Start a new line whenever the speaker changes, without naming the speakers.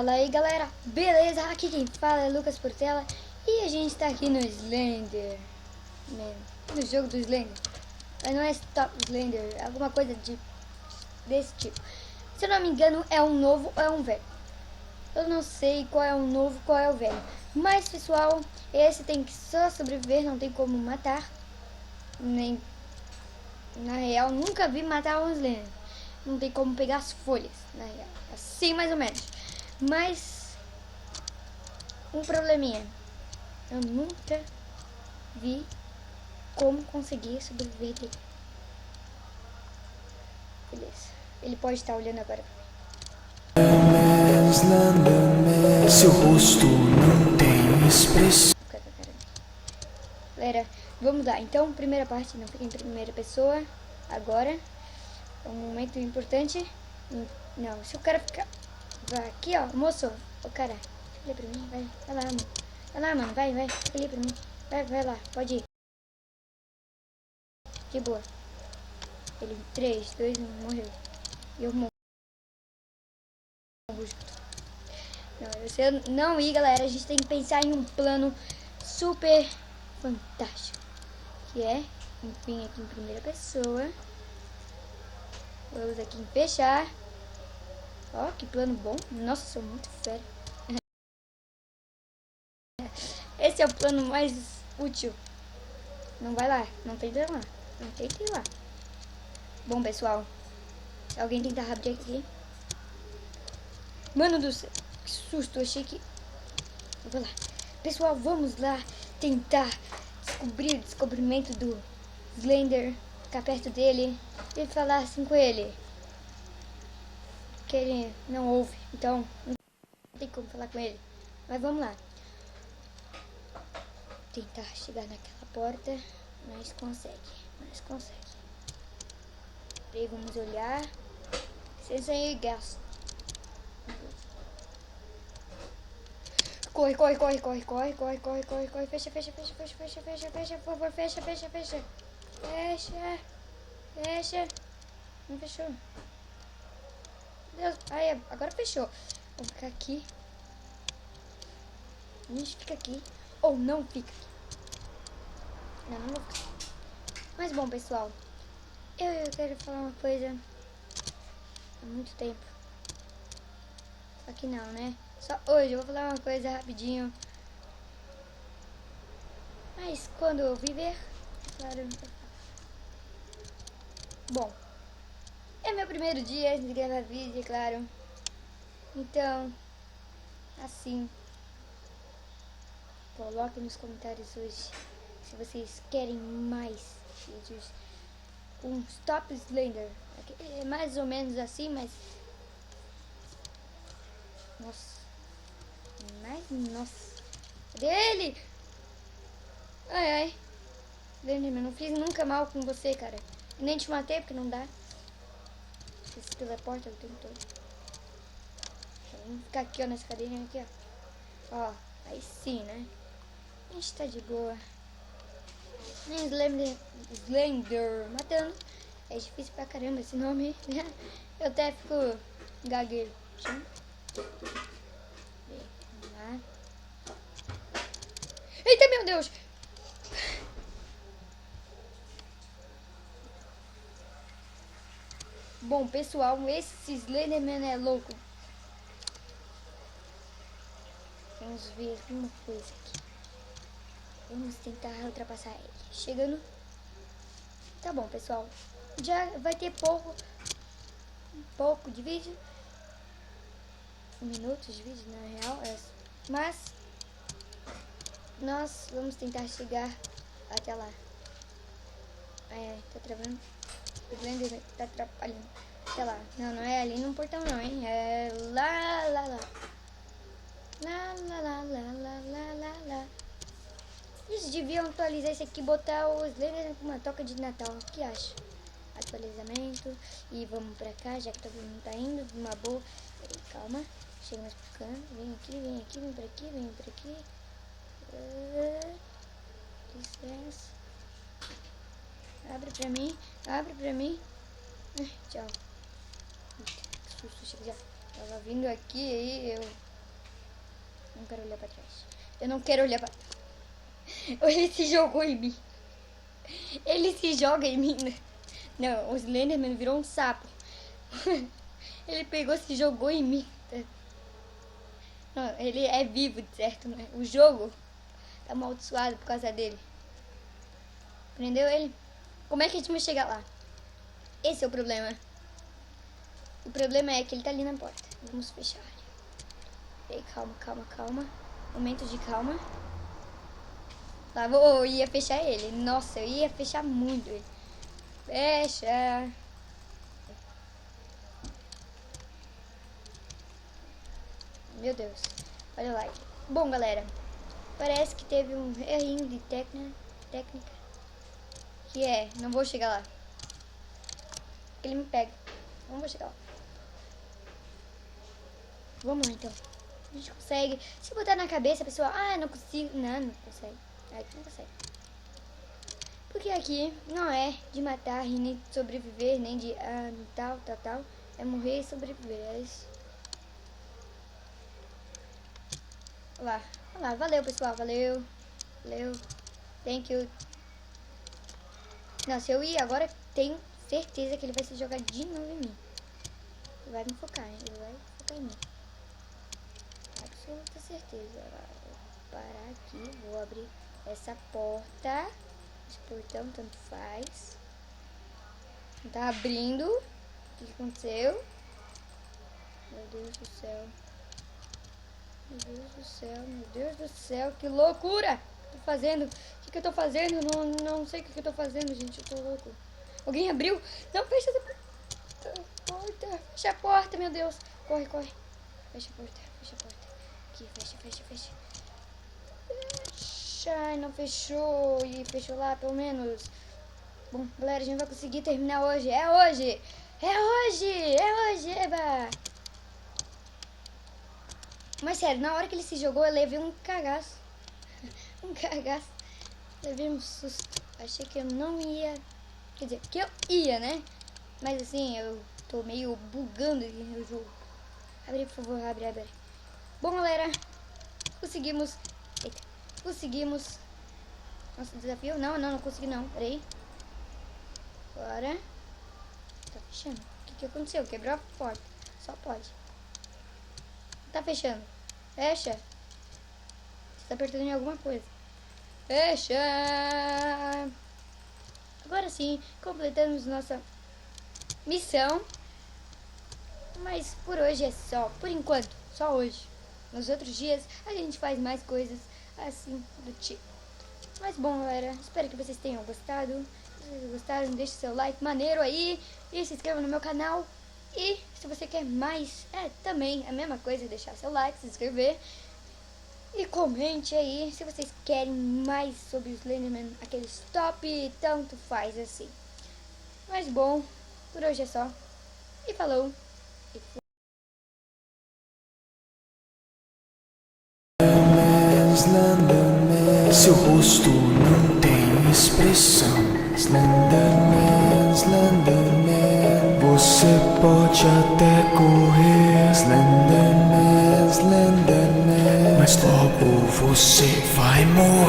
Fala aí galera, beleza? Aqui quem fala é Lucas Portela e a gente tá aqui no Slender, no jogo do Slender. Mas não é Stop Slender, é alguma coisa desse tipo. Se eu não me engano é um novo ou é um velho. Eu não sei qual é o novo, qual é o velho. Mas pessoal, esse tem que só sobreviver, não tem como matar. Nem na real, nunca vi matar um Slender. Não tem como pegar as folhas, na real. Assim mais ou menos. Mas um probleminha. Eu nunca vi como conseguir sobreviver dele. Beleza. Ele pode estar olhando agora pra
mim. Seu rosto não tem expressão.
Galera, vamos lá. Então, primeira parte, não fica em primeira pessoa. Agora, é um momento importante. Não, se o cara ficar... Vai aqui, ó, moço. O cara, olha pra mim, vai lá, mano. Vai lá, mano, vai, olha pra mim. Vai lá, pode ir. De boa. Ele, 3, 2, 1, morreu. E eu morro. Não, se eu não ir, galera, a gente tem que pensar em um plano super fantástico. Que é, enfim, aqui em primeira pessoa. Vamos aqui em fechar. Ó, que plano bom. Nossa, sou muito fera. Esse é o plano mais útil. Não vai lá, não tenta ir lá. Não tenta ir lá. Bom, pessoal, se alguém tentar abrir aqui. Mano do céu, que susto, achei que... Vou lá. Pessoal, vamos lá tentar descobrir o descobrimento do Slender. Ficar perto dele e falar assim com ele. Que ele não ouve, então não tem como falar com ele. Mas vamos lá. Tentar chegar naquela porta. Mas consegue. Aí vamos olhar. Sem gás. Corre. Fecha. Por favor, fecha. Fecha. Não fechou. Deus. Aí, agora fechou. Vamos ficar aqui. A gente fica aqui. Ou não fica aqui. Não vou ficar. Mas bom, pessoal. Eu quero falar uma coisa. Há muito tempo. Só que não, né? Só hoje eu vou falar uma coisa rapidinho. Mas quando eu viver, claro. Bom, é meu primeiro dia de gravar vídeo, é claro. Então, assim, coloquem nos comentários hoje se vocês querem mais vídeos com Stop Slender. É mais ou menos assim, mas... Nossa. Cadê ele? Ai. Slenderman, não fiz nunca mal com você, cara. Eu nem te matei porque não dá. Você se teleporta o tempo todo. Vamos ficar aqui, ó, nessa cadeirinha aqui, ó. Ó, aí sim, né? A gente tá de boa. Slender matando. É difícil pra caramba esse nome. Eu até fico gaguejando. Vamos lá. Eita, meu Deus! Bom, pessoal, esse Slenderman é louco. Vamos ver uma coisa aqui. Vamos tentar ultrapassar ele. Chegando. Tá bom, pessoal. Já vai ter um pouco de vídeo. Minutos de vídeo, na real. Mas nós vamos tentar chegar até lá. Tá travando. O Blender tá atrapalhando. Até lá. Não é ali no portão não, hein. É lá. Lá. Eles deviam atualizar esse aqui e botar os Slender com uma toca de Natal. O que acha? Atualizamento. E vamos pra cá, já que todo mundo tá indo. Uma boa. Peraí, calma. Chega mais pro canto. Vem por aqui. Licença. Abre pra mim. Tchau. Que susto, cheguei já. Tava vindo aqui aí, eu Não quero olhar pra trás. Eu não quero olhar pra... Ele se jogou em mim. Ele se joga em mim, né? Não, o Slenderman virou um sapo. Ele pegou, se jogou em mim. Não, ele é vivo, de certo, né? O jogo tá amaldiçoado por causa dele. Prendeu ele? Como é que a gente vai chegar lá? Esse é o problema. O problema é que ele tá ali na porta. Vamos fechar. Ei, calma, calma, calma. Momento de calma. Lá, eu ia fechar ele. Nossa, eu ia fechar muito ele. Fecha. Meu Deus. Olha lá. Bom, galera. Parece que teve um errinho de técnica. Que é, não vou chegar lá. Ele me pega. Não vou chegar lá. Vamos lá, então. A gente consegue. Se botar na cabeça, a pessoa... Ah, não consigo. Não consegue. Aqui não consegue. Porque aqui não é de matar, nem de sobreviver, nem de tal. É morrer e sobreviver. É isso. Olha lá. Valeu, pessoal. Valeu. Thank you. Não, se eu ir agora, tenho certeza que ele vai se jogar de novo em mim. Ele vai me focar, hein? Ele vai focar em mim. Absoluta certeza. Vou parar aqui. Vou abrir essa porta. Esse portão, tanto faz. Não tá abrindo. O que aconteceu? Meu Deus do céu. Meu Deus do céu. Que loucura! Tô fazendo? O que eu tô fazendo? Não sei o que eu tô fazendo, gente. Eu tô louco. Alguém abriu? Não, fecha essa porta. Fecha a porta, meu Deus. Corre. Fecha a porta. Aqui, fecha. Ai, não fechou. E fechou lá, pelo menos. Bom, galera, a gente vai conseguir terminar hoje. É hoje, eba! Mas sério, na hora que ele se jogou, eu levei um cagaço. Levei um susto. Achei que eu não ia... Quer dizer, que eu ia, né? Mas assim, eu tô meio bugando aqui no jogo. Abre, por favor, abre. Bom, galera, conseguimos... Eita, conseguimos nosso desafio. Não consegui não. Peraí. Agora. Tá fechando. O que aconteceu? Quebrou a porta. Só pode. Tá fechando. Fecha. Você tá apertando em alguma coisa. Fecha. Agora sim, completamos nossa missão. Mas por hoje é só. Por enquanto, só hoje. Nos outros dias a gente faz mais coisas assim do tipo. Mas bom, galera, espero que vocês tenham gostado. Se vocês gostaram, deixe seu like maneiro aí. E se inscreva no meu canal. E se você quer mais, também a mesma coisa, deixar seu like, se inscrever. E comente aí se vocês querem mais sobre o Slenderman, aqueles top, tanto faz assim. Mas bom, por hoje é só. E falou. E
Slenderman, seu rosto não tem expressão. Slenderman, você pode até correr. Slenderman, mas logo você vai morrer.